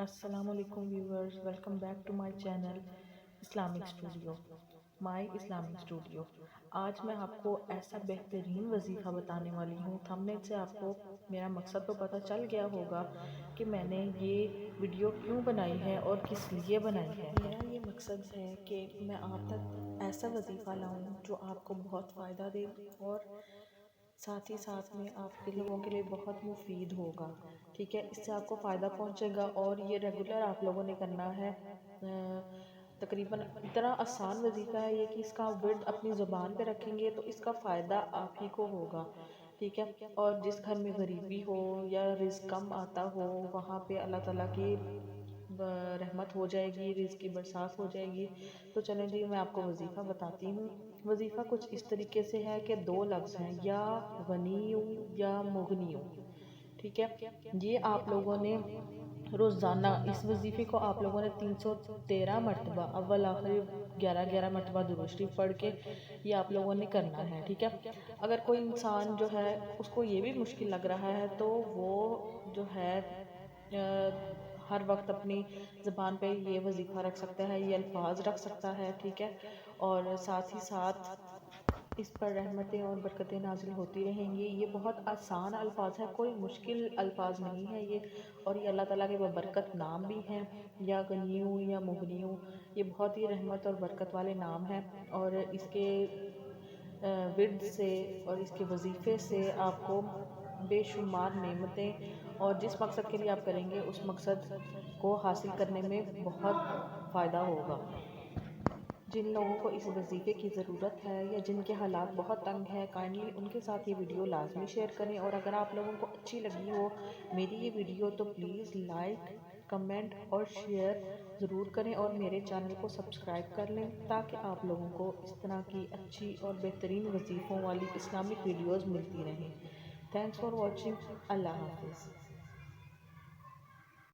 السلام علیکم viewers, welcome back to my channel my Islamic studio. آج میں آپ کو ایسا بہترین وظیفہ بتانے والی ہوں۔ تھمبنیل سے آپ کو میرا مقصد تو پتہ چل گیا ہوگا کہ میں نے یہ ویڈیو کیوں بنائی ہے اور کس لیے بنائی ہے۔ میرا یہ مقصد ہے کہ میں آپ تک ایسا وظیفہ لاؤں جو آپ کو بہت فائدہ دے اور ساتھ ہی ساتھ میں آپ کے لوگوں کے لیے بہت مفید ہوگا، ٹھیک ہے۔ اس سے آپ کو فائدہ پہنچے گا اور یہ ریگولر آپ لوگوں نے کرنا ہے۔ تقریباً اتنا آسان وظیفہ ہے یہ کہ اس کا ورد اپنی زبان پہ رکھیں گے تو اس کا فائدہ آپ ہی کو ہوگا، ٹھیک ہے۔ اور جس گھر میں غریبی ہو یا رزق کم آتا ہو وہاں پہ اللہ تعالیٰ کی رحمت ہو جائے گی، رزق کی برسات ہو جائے گی۔ تو چلیں جی، میں آپ کو وظیفہ بتاتی ہوں۔ وظیفہ کچھ اس طریقے سے ہے کہ دو لفظ ہیں، یا غنیو یا مغنیو، ٹھیک ہے۔ یہ آپ لوگوں نے روزانہ اس وظیفے کو آپ لوگوں نے 313 مرتبہ اول آخر 11 مرتبہ درود شریف پڑھ کے یہ آپ لوگوں نے کرنا ہے، ٹھیک ہے۔ اگر کوئی انسان جو ہے اس کو یہ بھی مشکل لگ رہا ہے تو وہ جو ہے ہر وقت اپنی زبان پہ یہ وظیفہ رکھ سکتا ہے، یہ الفاظ رکھ سکتا ہے، ٹھیک ہے۔ اور ساتھ ہی ساتھ اس پر رحمتیں اور برکتیں نازل ہوتی رہیں گی۔ یہ بہت آسان الفاظ ہے، کوئی مشکل الفاظ نہیں ہے یہ، اور یہ اللہ تعالیٰ کے ببرکت نام بھی ہیں، یا غنیو یا مغنیو۔ یہ بہت ہی رحمت اور برکت والے نام ہیں، اور اس کے ورد سے اور اس کے وظیفے سے آپ کو بے شمار نعمتیں اور جس مقصد کے لیے آپ کریں گے اس مقصد کو حاصل کرنے میں بہت فائدہ ہوگا۔ جن لوگوں کو اس وظیفے کی ضرورت ہے یا جن کے حالات بہت تنگ ہیں، کائنڈلی ان کے ساتھ یہ ویڈیو لازمی شیئر کریں، اور اگر آپ لوگوں کو اچھی لگی ہو میری یہ ویڈیو تو پلیز لائک، کمنٹ اور شیئر ضرور کریں، اور میرے چینل کو سبسکرائب کر لیں تاکہ آپ لوگوں کو اس طرح کی اچھی اور بہترین وظیفوں والی اسلامک ویڈیوز ملتی رہیں۔ Thanks for watching. اللہ حافظ۔